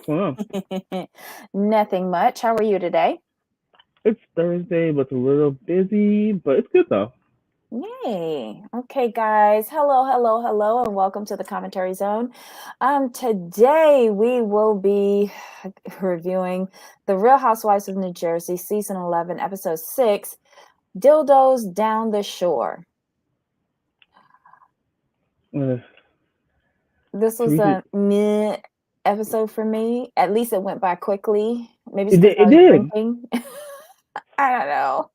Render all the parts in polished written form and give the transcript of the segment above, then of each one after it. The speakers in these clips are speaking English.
going on? Nothing much. How are you today? It's Thursday, but it's a little busy, but it's good though. Yay. Okay, guys. Hello, hello, hello, and welcome to the commentary zone. Today we will be reviewing The Real Housewives of New Jersey, season 11, episode 6, Dildos Down the Shore. Uh, This was Teresa, a meh episode for me. At least it went by quickly. Maybe it's it because did. I It was did. drinking. I don't know.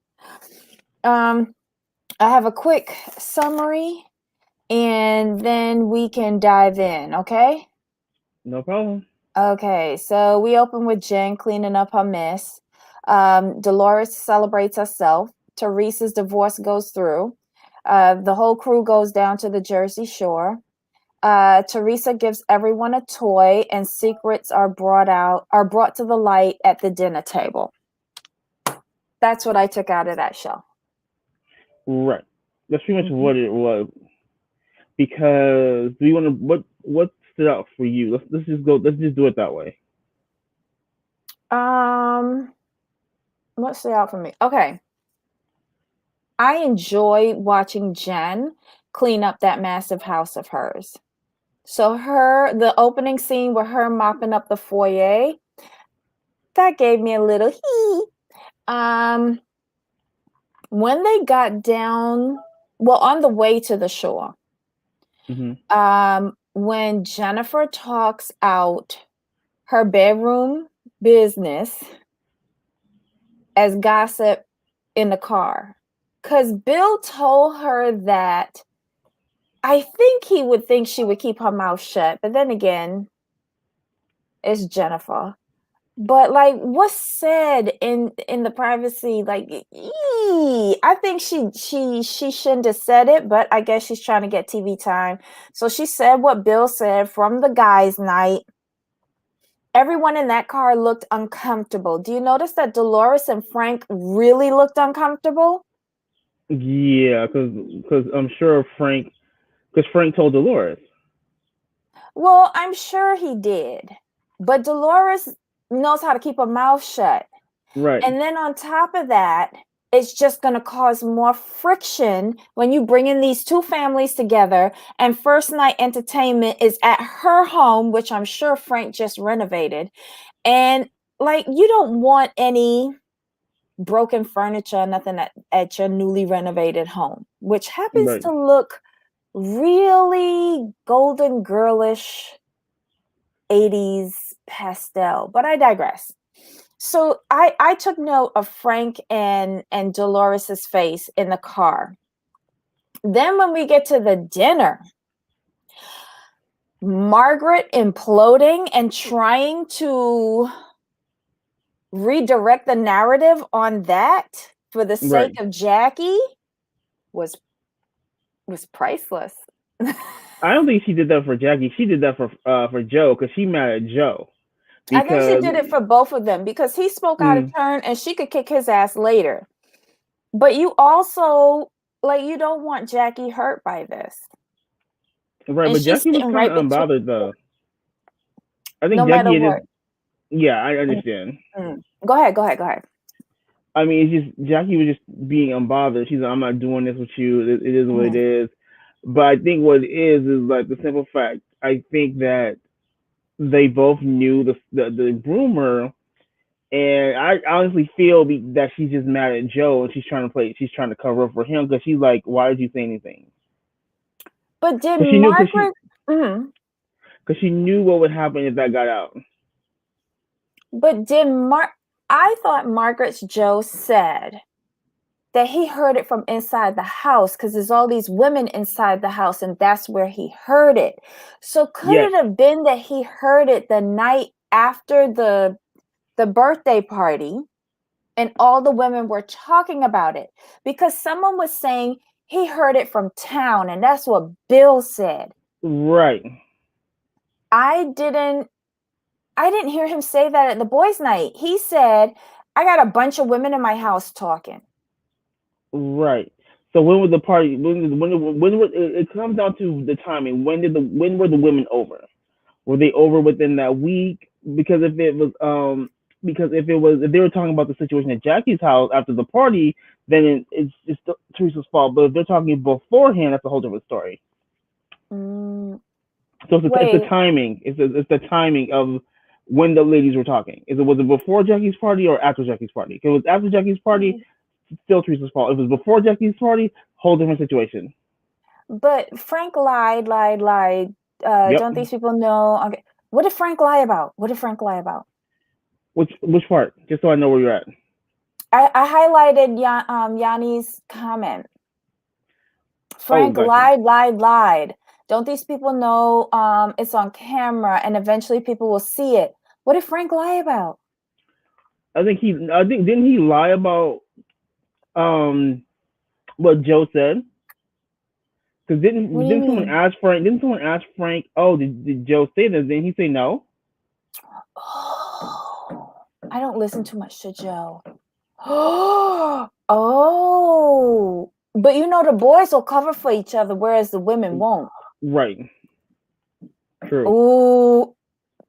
Um, I have a quick summary and then we can dive in, okay? No problem. Okay, so we open with Jen cleaning up her mess. Dolores celebrates herself. Teresa's divorce goes through. The whole crew goes down to the Jersey Shore. Teresa gives everyone a toy, and secrets are brought to the light at the dinner table. That's what I took out of that show. Right. That's pretty much Mhm. what it was. Because do you want to what stood out for you? Let's just go. Let's just do it that way. Um, let's see out for me. Okay. I enjoy watching Jen clean up that massive house of hers. So the opening scene with her mopping up the foyer, that gave me a little hee. Um, when they got down, well, on the way to the shore, Hmm. when Jennifer talks out her bedroom business as gossip in the car, because Bill told her that I think he would think she would keep her mouth shut, but then again, it's Jennifer. But like what's said in the privacy, like I think she shouldn't have said it, but I guess she's trying to get TV time. So she said what Bill said from the guys' night. Everyone in that car looked uncomfortable. Do you notice that Dolores and Frank really looked uncomfortable? Yeah, because I'm sure Frank told Dolores. Well, I'm sure he did. But Dolores knows how to keep her mouth shut. Right. And then on top of that, it's just going to cause more friction when you bring in these two families together. And first night entertainment is at her home, which I'm sure Frank just renovated. And like, you don't want any broken furniture, nothing at your newly renovated home, which happens Right. to look really golden girlish 80s pastel. But I digress. So I took note of Frank and Dolores's face in the car. Then when we get to the dinner, Margaret imploding and trying to redirect the narrative on that for the Right. sake of Jackie was priceless. I don't think she did that for Jackie. She did that for Joe because she mad at Joe I think she because did it for both of them because he spoke out of mm, turn and she could kick his ass later. But you also like you don't want Jackie hurt by this. right, And but she's Jackie was sitting kind right of between unbothered though. I no think matter Jackie had what. just yeah, I Mm, understand. Go ahead, go ahead, go ahead. I mean, it's just Jackie was just being unbothered. She's like, I'm not doing this with you. It is what it Mhm. is. But I think what it is like the simple fact. I think that they both knew the rumor, and I honestly feel that she's just mad at Joe and she's trying to cover up for him because she's like, why did you say anything? But did Because she knew because Margaret mhm. she knew what would happen if that got out. But did Mar I thought Margaret's Joe said that he heard it from inside the house because there's all these women inside the house and that's where he heard it. So could Yes. it have been that he heard it the night after the birthday party and all the women were talking about it? Because someone was saying he heard it from town and that's what Bill said. Right. I didn't I didn't hear him say that at the boys' night. He said, I got a bunch of women in my house talking. Right. So when was the party? When was it comes down to the timing. When were the women over? Were they over within that week? because if they were talking about the situation at Jackie's house after the party, then it's Teresa's fault. But if they're talking beforehand, that's a whole different story. Mm, So it's the wait. timing. It's the timing of when the ladies were talking. Was it before Jackie's party or after Jackie's party? If it was after Jackie's party, still Teresa's fault. If it was before Jackie's party, whole different situation. But Frank lied. Yep. Don't these people know? Okay. What did Frank lie about? What did Frank lie about? Which part? Just so I know where you're at. I highlighted Yanni's comment. Oh, Frank gotcha. lied. Don't these people know it's on camera and eventually people will see it? What did Frank lie about? I think didn't he lie about um what Joe said? Because What do you didn't someone mean? ask Frank? Didn't someone ask Frank? Oh, did Joe say this? Didn't he say no? Oh, I don't listen too much to Joe. Oh, but you know the boys will cover for each other, whereas the women won't. Right. True. Oh,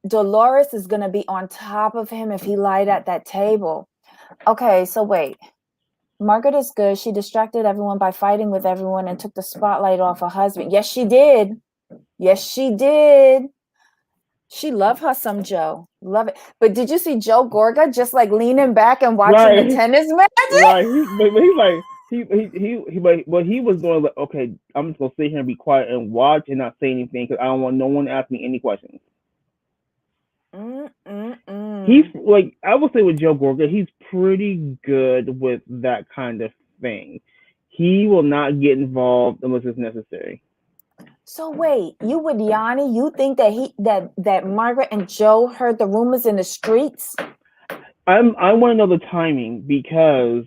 Dolores is gonna be on top of him if he lied at that table. Okay, so wait. Margaret is good. She distracted everyone by fighting with everyone and took the spotlight off her husband. Yes, she did. Yes, she did. She loved her some Joe. Love it. But did you see Joe Gorga just like leaning back and watching the Right. tennis match? Right. But he's like but he was going like, okay, I'm just gonna sit here and be quiet and watch and not say anything because I don't want no one to ask me any questions. He's Mm-mm-mm. like I would say with Joe Gorga, he's pretty good with that kind of thing. He will not get involved unless it's necessary. So wait, you with Yanni, you think that that Margaret and Joe heard the rumors in the streets? I want to know the timing because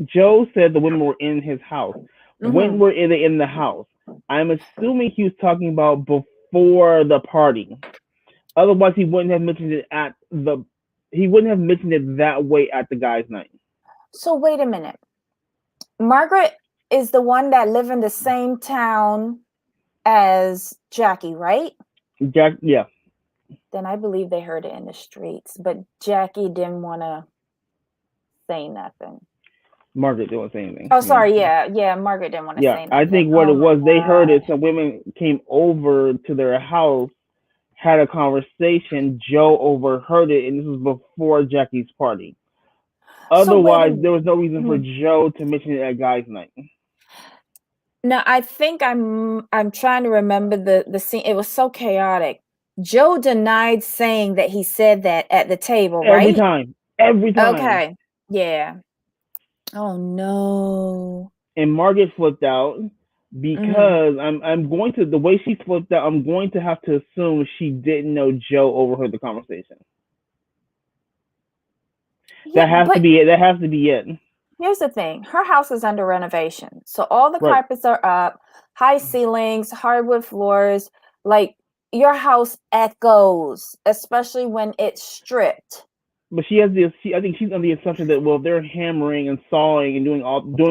Joe said the women were in his house. When Mm-hmm. were they in the house? I'm assuming he was talking about before the party. Otherwise, he wouldn't have mentioned it at the. He wouldn't have mentioned it that way at the guys' night. So wait a minute. Margaret is the one that live in the same town as Jackie, right? Jack, yeah, Then I believe they heard it in the streets, but Jackie didn't want to say nothing. Margaret didn't say anything. Oh, Yeah, sorry. Yeah. Margaret didn't want to yeah. say I nothing. think what Oh it my was, they heard it. God. Some women came over to their house, had a conversation. Joe overheard it, and this was before Jackie's party. So wait a Otherwise, there minute. was no reason for Mhm. Joe to mention it at guys' night. Now I think I'm trying to remember the scene. It was so chaotic. Joe denied saying that he said that at the table, Every right? time, every time. Okay. Yeah. Oh no. And Margaret flipped out Mm. because I'm going to the way she flipped out. I'm going to have to assume she didn't know Joe overheard the conversation. Yeah, That has to but be it. That has to be it. here's the thing. Her house is under renovation. So all the Right. carpets are up, high ceilings, hardwood floors. Like your house echoes, especially when it's stripped. But she has the. I think she's under the assumption that well, they're hammering and sawing and doing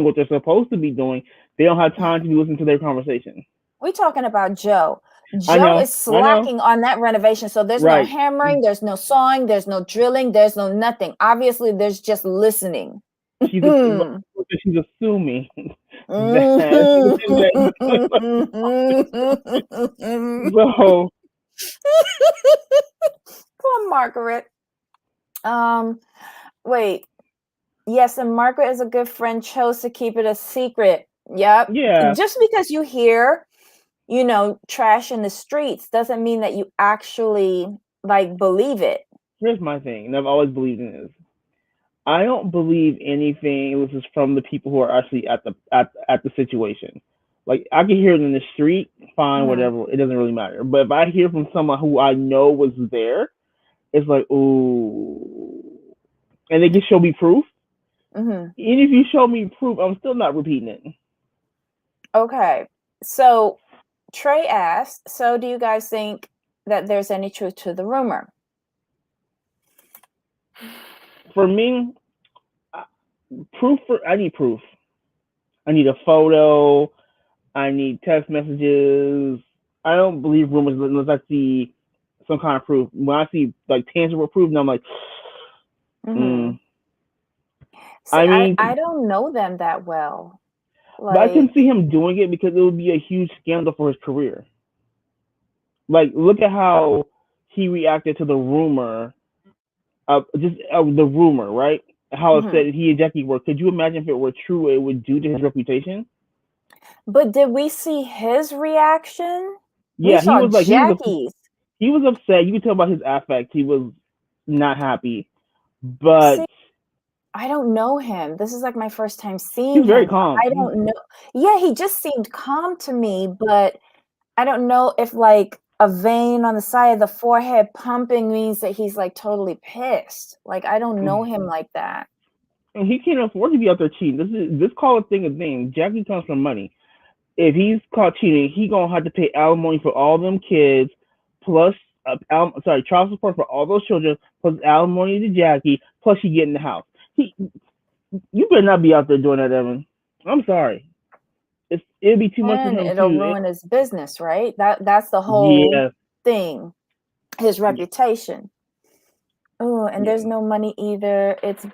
what they're supposed to be doing. They don't have time to be listening to their conversation. We're talking about Joe. I Joe know. is I know. slacking on that renovation. So there's no Right. hammering, there's no sawing, there's no drilling, there's no nothing. Obviously, there's just listening. She's Hmm. she's assuming that. Poor So Margaret. Um, Wait. Yes, and Margaret is a good friend, chose to keep it a secret. Yep. yeah, Just because you hear, trash in the streets doesn't mean that you actually like believe it. here's my thing, and I've always believed in this. I don't believe anything unless it's from the people who are actually at the situation. Like I can hear it in the street, fine, Mhm. whatever. It doesn't really matter. But if I hear from someone who I know was there, it's like ooh, and they can show me proof. Mhm. Even if you show me proof, I'm still not repeating it. Okay. So Trey asked, so do you guys think that there's any truth to the rumor? For me, proof for I need proof. I need a photo. I need text messages. I don't believe rumors unless I see some kind of proof. When I see like tangible proof, and I'm like, Mm-hmm. mm. See, I I mean, don't know them that well. but I Like, couldn't see him doing it because it would be a huge scandal for his career. Like, look at how he reacted to the rumor, the rumor, right? How mhm. upset he and Jackie were. Could you imagine if it were true, what it would do to his reputation? But did we see his reaction? We Yeah, saw he was Jackie's. he was upset. You could tell by his affect. He was not happy, but See, I don't know him. This is like my first time seeing he's very him. So calm. I don't know. Yeah, he just seemed calm to me, but I don't know if like a vein on the side of the forehead pumping means that he's like totally pissed. Like I don't know him like that. And he can't afford to be out there cheating. This call a thing a thing. Jackie comes from money. If he's caught cheating, he gonna have to pay alimony for all them kids, plus child support for all those children, plus alimony to Jackie, plus he get in the house. You better not be out there doing that, Evan. I'm sorry. It'd be too much for And him it'll too. ruin his business, right? That's the whole Yeah, thing. His reputation. Oh, and there's yeah. no money either. It's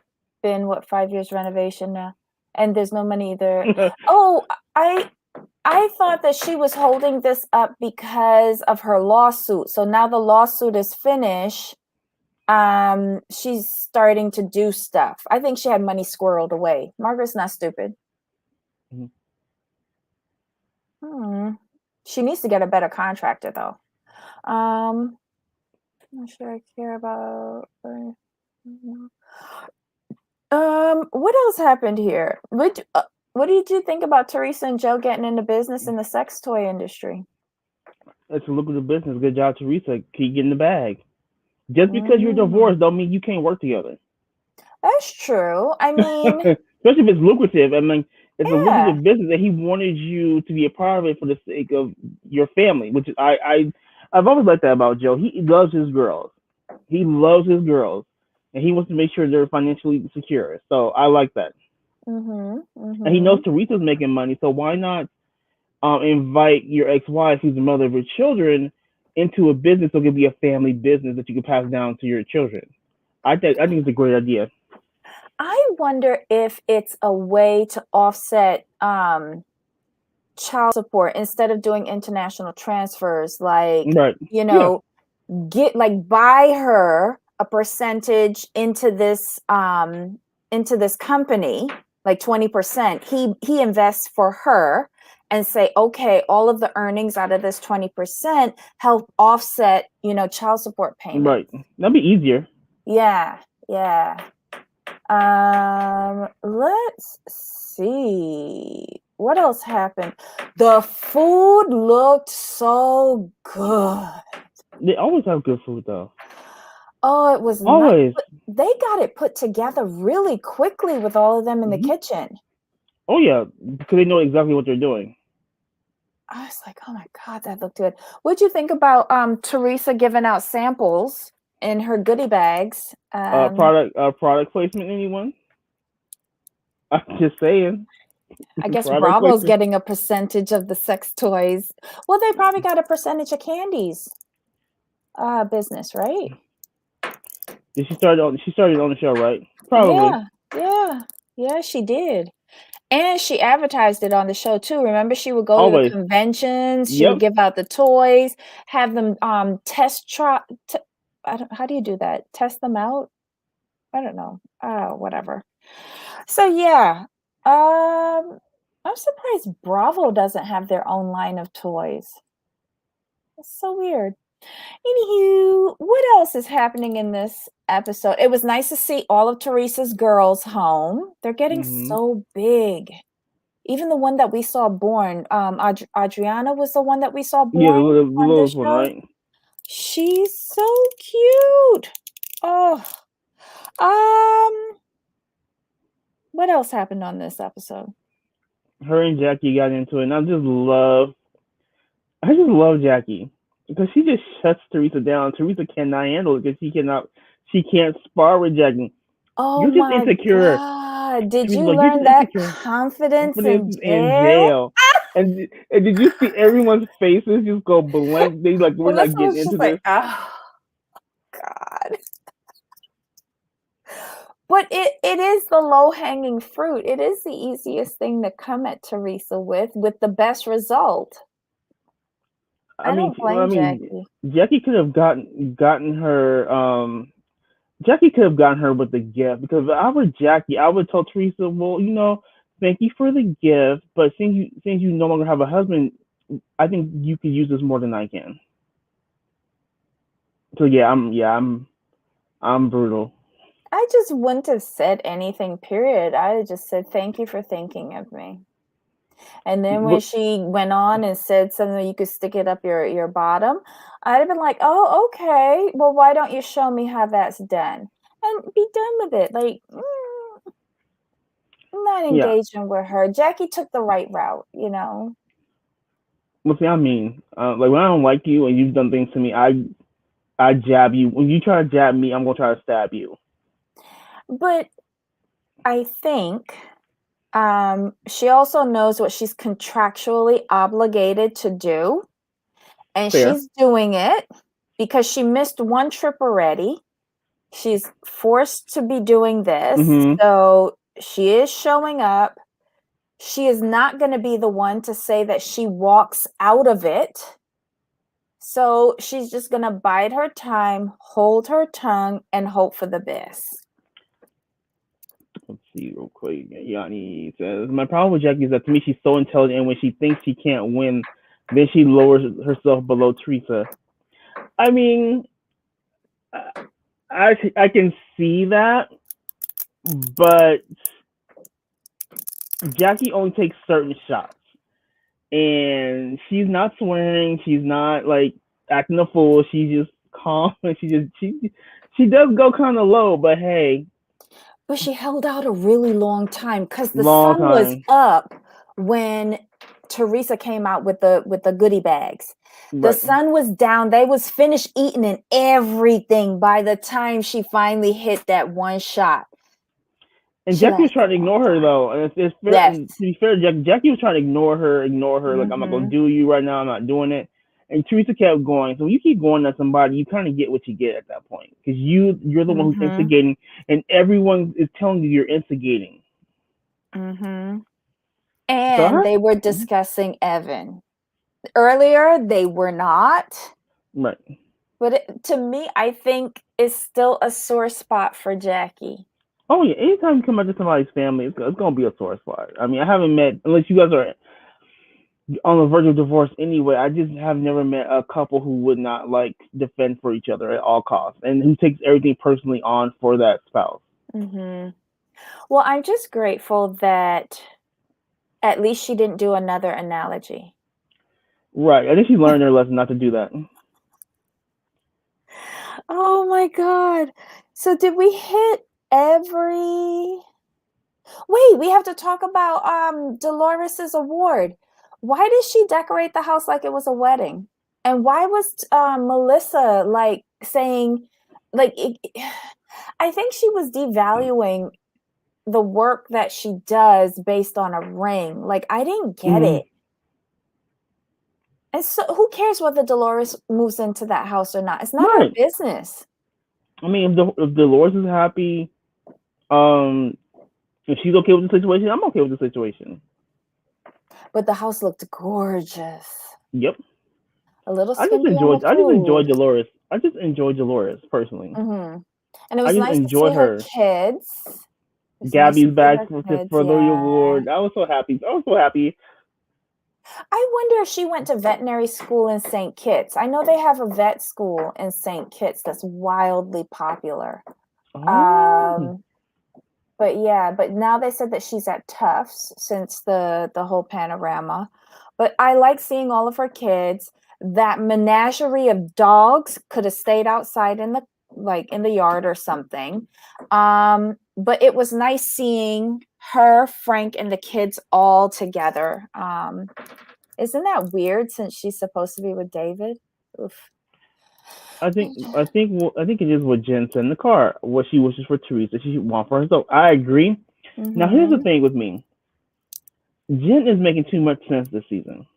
been what, 5 years renovation now, and there's no money either. Oh, I thought that she was holding this up because of her lawsuit. So now the lawsuit is finished. She's starting to do stuff. I think she had money squirreled away. Margaret's not stupid. Hmm. She needs to get a better contractor though. I'm not sure I care about. What else happened here? What did you think about Teresa and Joe getting into business in the sex toy industry? It's a lucrative business. Good job, Teresa. Keep getting the bag. Just because you're Mm, divorced, don't mean you can't work together. that's true. I mean, Especially if it's lucrative. I mean, it's a yeah. lucrative business, and he wanted you to be a part of it for the sake of your family. Which I've always liked that about Joe. He loves his girls. He loves his girls, and he wants to make sure they're financially secure. So I like that. Mhm. And he knows Mhm. Teresa's making money, so why not invite your ex-wife, who's the mother of your children, into a business so it could be a family business that you can pass down to your children. I think it's a great idea. I wonder if it's a way to offset child support instead of doing international transfers, like, Right. you Yeah. know, get like buy her a percentage into this company, like 20%. He invests for her and say, okay, all of the earnings out of this 20% help offset, child support payments. Right. That'd be easier. Yeah, yeah. Let's see. What else happened? The food looked so good. They always have good food though. Oh, it was nice. Always. But they got it put together really quickly with all of them in the Hmm. kitchen. Oh yeah, because they know exactly what they're doing. I was like, oh my God, that looked good. What'd you think about Teresa giving out samples in her goodie bags? Product placement. Anyone? I'm just saying. I guess Product Bravo's placement. getting a percentage of the sex toys. Well, they probably got a percentage of Candy's business, right? Did she start on? She started on the show, right? Probably. Yeah, yeah, yeah, she did. And she advertised it on the show too. Remember, she would go to the Always. conventions, she would Yep. give out the toys, have them test try. How do you do that? Test them out? I don't know. Whatever. So yeah, I'm surprised Bravo doesn't have their own line of toys. It's so weird. Anywho, what else is happening in this episode? It was nice to see all of Teresa's girls home. They're getting Hmm. so big. Even the one that we saw born, Adriana was the one that we saw Yeah, born the on this littlest one, show. right? She's so cute. Oh, um, what else happened on this episode? Her and Jackie got into it, and I just love Jackie because she just shuts Teresa down. Teresa cannot handle it because she can't spar with Jackie. Oh You're just my insecure. God. Did Teresa's you like, you're learn just that insecure. confidence Confidence in is in jail? jail. And did you see everyone's faces just go blank? They like, we're not Melissa getting was into just like, this. ah. God. But it is the low-hanging fruit. It is the easiest thing to come at Teresa with the best result. I don't I blame mean, Jackie. Jackie could have gotten her. Jackie could have gotten her with the gift because if I were Jackie, I would tell Teresa, well, thank you for the gift, but since you no longer have a husband, I think you could use this more than I can. So I'm brutal. I just wouldn't have said anything, period. I just said, "Thank you for thinking of me." And then when But she went on and said something, you could stick it up your bottom, I'd have been like, "Oh, okay. Well, why don't you show me how that's done?" And be done with it. Like, I'm not yeah, engaging with her. Jackie took the right route, you know? well, see, I mean, like when I don't like you and you've done things to me, I jab you. When you try to jab me, I'm gonna try to stab you. But I think she also knows what she's contractually obligated to do, and Fair. she's doing it because she missed one trip already. She's forced to be doing this, Mm-hmm. so she is showing up. She is not going to be the one to say that she walks out of it. So she's just going to bide her time, hold her tongue, and hope for the best. Let's see real quick. Yanni says, my problem with Jackie is that to me she's so intelligent, and when she thinks she can't win, then she lowers herself below Teresa. I mean, I can see that, but Jackie only takes certain shots, and she's not swearing. She's not like acting a fool. She's just calm, and she does go kind of low. But hey, But she held out a really long time because the long sun was time, up when Teresa came out with the goodie bags. The right? sun was down. They was finished eating and everything by the time she finally hit that one shot. And She Jackie was lasted trying a to long ignore her time. though, and it's fair. Yes. And to be fair, Jackie was trying to ignore her. Like I'm not gonna Mhm. do you right now. I'm not doing it. And Teresa kept going. So when you keep going at somebody, you kind of get what you get at that point because you're the one who's Mhm. instigating, and everyone is telling you you're instigating. Mhm. So And huh? they were discussing Evan. Earlier, they were not. Right. But to me, I think it's still a sore spot for Jackie. Oh yeah. Anytime you come out to somebody's family, it's gonna be a sore spot. I mean, I haven't met unless you guys are on the verge of divorce anyway. I just have never met a couple who would not like defend for each other at all costs and who takes everything personally on for that spouse. Mhm. Well, I'm just grateful that at least she didn't do another analogy. Right. I think she learned her lesson not to do that. Oh my god. So did we hit every Wait, we have to talk about Dolores's award. Why did she decorate the house like it was a wedding? And why was Melissa like saying like I think she was devaluing the work that she does based on a ring. Like I didn't get Mm-hmm. it. And so who cares whether Dolores moves into that house or not? It's not her Right. business. I mean, if Dolores is happy, um, if she's okay with the situation, I'm okay with the situation. But the house looked gorgeous. Yep. A little skimpy on the I just enjoy food. Dolores. I just enjoy Dolores personally. Mhm. And it I was just nice to enjoy see her her. kids. It's nice to Gabby's see back her kids, for the yeah. award. I was so happy. I was so happy. I wonder if she went to veterinary school in St. Kitts. I know they have a vet school in St. Kitts that's wildly popular. Oh. Um, but yeah, but now they said that she's at Tufts since the whole panorama. But I like seeing all of her kids. That menagerie of dogs could have stayed outside in the yard or something. But it was nice seeing her, Frank, and the kids all together. Isn't that weird since she's supposed to be with David? Oof. I think it is what Jen said in the car. What she wishes for Teresa, she wants for herself. I agree. Now here's the Mm-hmm. thing with me. Jen is making too much sense this season.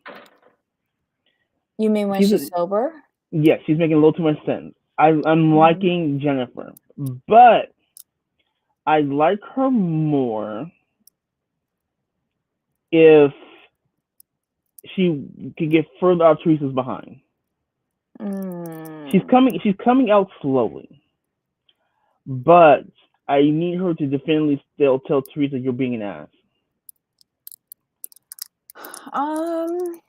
You mean when She's she's sober? yeah, she's making a little too much sense. I'm Mhm. liking Jennifer, but I like her more if she could get further out Teresa's behind. Mm. She's coming out slowly, but I need her to definitively still tell Teresa you're being an ass. Um,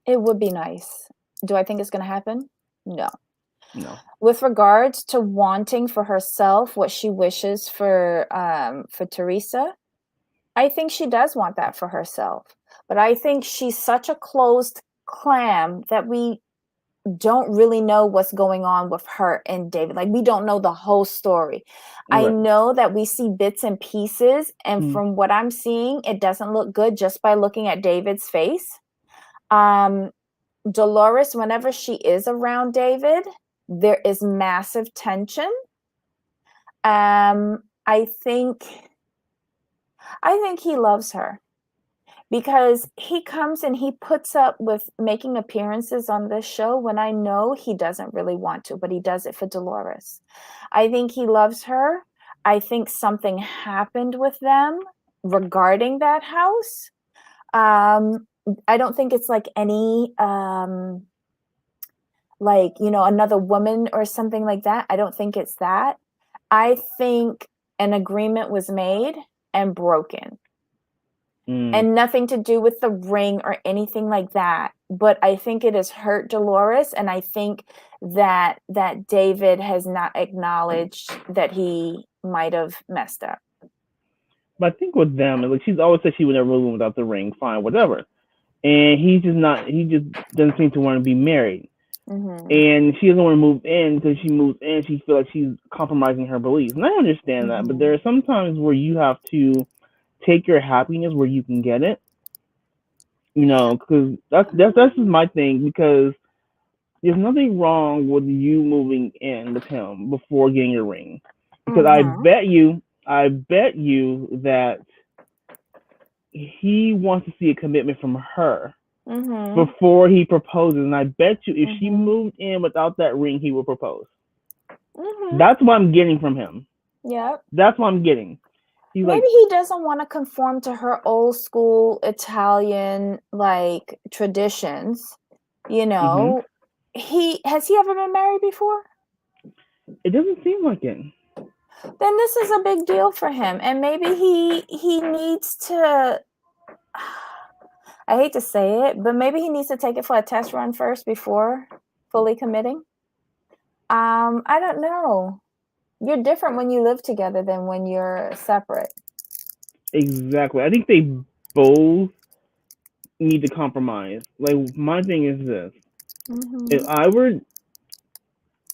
it would be nice. Do I think it's gonna happen? No. No. With regards to wanting for herself what she wishes for Teresa, I think she does want that for herself. But I think she's such a closed clam that we don't really know what's going on with her and David. Like we don't know the whole story. I Right. know that we see bits and pieces, and Mm. from what I'm seeing, it doesn't look good just by looking at David's face. Um, Dolores, whenever she is around David, there is massive tension. Um, I think I think he loves her because he comes and he puts up with making appearances on this show when I know he doesn't really want to, but he does it for Dolores. I think he loves her. I think something happened with them regarding that house. Um, I don't think it's like any like, another woman or something like that. I don't think it's that. I think an agreement was made and broken, Mm. and nothing to do with the ring or anything like that. But I think it has hurt Dolores, and I think that David has not acknowledged that he might have messed up. But I think with them, like she's always said she would never move in without the ring. Fine, whatever. And he's just not. He just doesn't seem to want to be married. Mhm. And she doesn't want to move in because she moves in, she feels like she's compromising her beliefs. And I understand that, but there Mhm. are some times where you have to take your happiness where you can get it. Because that's just my thing. Because there's nothing wrong with you moving in with him before getting your ring. Because Mhm. I bet you that he wants to see a commitment from her Mhm. before he proposes. And I bet you if she Mhm. moved in without that ring, he would propose. Mhm. That's what I'm getting from him. Yep. That's what I'm getting. He's Maybe like, he doesn't want to conform to her old school Italian like traditions. You mm-hmm. know, he ever been married before? It doesn't seem like it. Then this is a big deal for him, and maybe he needs to, I hate to say it, but maybe he needs to take it for a test run first before fully committing. I don't know. You're different when you live together than when you're separate. Exactly. I think they both need to compromise. Like my thing is this: if Mhm. I were,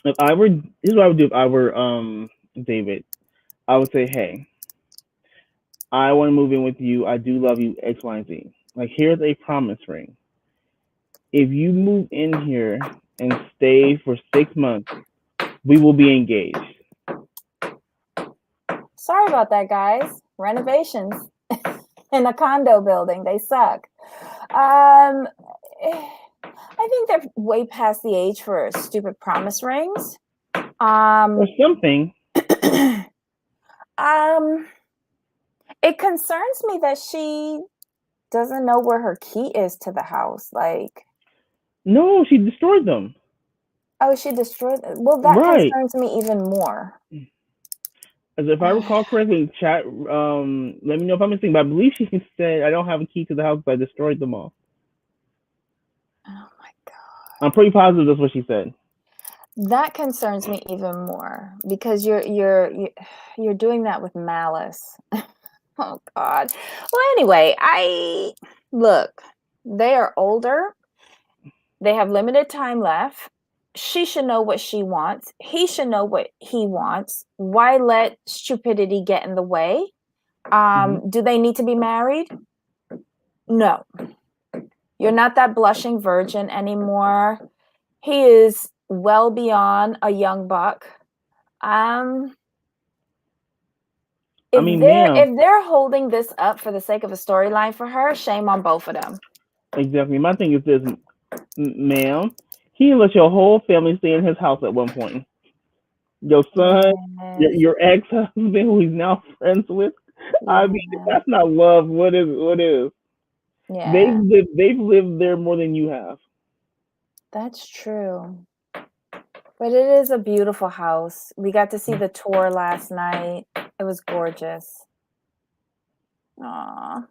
if I were, this is what I would do if I were David. I would say, hey, I want to move in with you. I do love you. X, Y, and Z. Like here's a promise ring. If you move in here and stay for 6 months, we will be engaged. Sorry about that, guys. Renovations in a condo building, they suck. Um, I think they're way past the age for stupid promise rings. Or Um, something. um, it concerns me that she doesn't know where her key is to the house. Like, No, she destroyed them. oh, she destroyed it. Well, that Right. concerns me even more. As if I recall correctly, chat. Let me know if I'm missing. But I believe she said I don't have a key to the house, but I destroyed them all. Oh my god. I'm pretty positive that's what she said. That concerns me even more because you're doing that with malice. Oh god. Well, anyway, I look, they are older. They have limited time left. She should know what she wants. He should know what he wants. Why let stupidity get in the way? Hmm. Do they need to be married? No. You're not that blushing virgin anymore. He is well beyond a young buck. Um, I if mean, they're ma'am, if they're holding this up for the sake of a storyline for her, shame on both of them. exactly. My thing is this, ma'am. He let your whole family stay in his house at one point. Your son, Yes. your ex husband, who he's now friends with. I mean, if Yeah. that's not love. What is? What is? Yeah. They've lived there more than you have. That's true. But it is a beautiful house. We got to see the tour last night. It was gorgeous. Aw.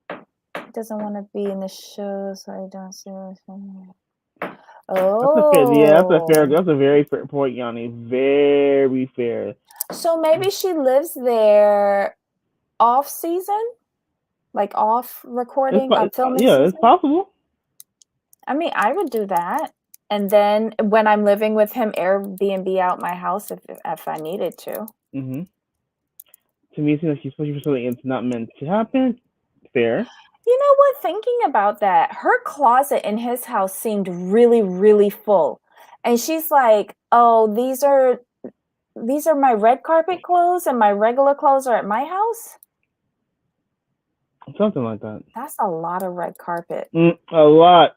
He doesn't want to be in the show, so I don't see anything. That's a fair. Yeah, that's a fair. Oh. That's a very fair point, Yanni. Very fair. So maybe she lives there off season? Like off recording, filming Yeah, it's season? possible. I mean, I would do that. And then when I'm living with him, Airbnb out my house if I needed to. Hmm. To me, it seems like she's pushing for something it's not meant to happen. Fair. You know what? Thinking about that, her closet in his house seemed really, really full. And she's like, "Oh, these are my red carpet clothes and my regular clothes are at my house." Something like that. That's a lot of red carpet. A lot.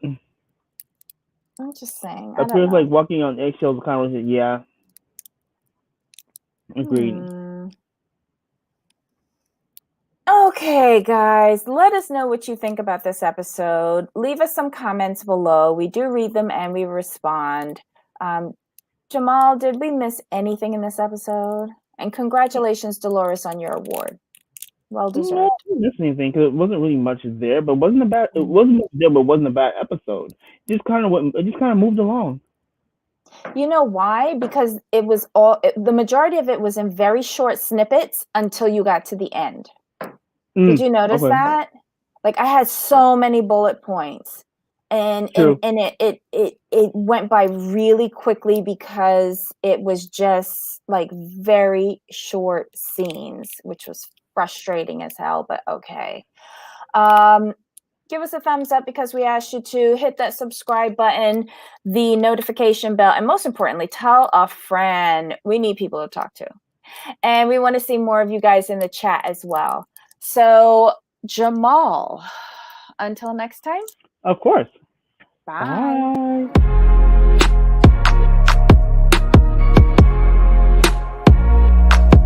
I'm just saying. I don't Appears know. like walking on eggshells. Conversation. Yeah. Agreed. Hmm. Okay, guys, let us know what you think about this episode. Leave us some comments below. We do read them and we respond. Jamal, did we miss anything in this episode? And congratulations, Dolores, on your award. Well No, deserved. I didn't miss anything because it wasn't really much there, but wasn't a bad. It Mm. wasn't much there, but wasn't a bad episode. Just kind of went. It just kind of moved along. You know why? Because the majority of it was in very short snippets until you got to the end. Did you notice Okay. that? Like I had so many bullet points. And True. it went by really quickly because it was just like very short scenes, which was frustrating as hell, but okay. Give us a thumbs up because we asked you to hit that subscribe button, the notification bell, and most importantly, tell a friend. We need people to talk to. And we want to see more of you guys in the chat as well. So, Jamal, until next time, Of course. bye. Bye.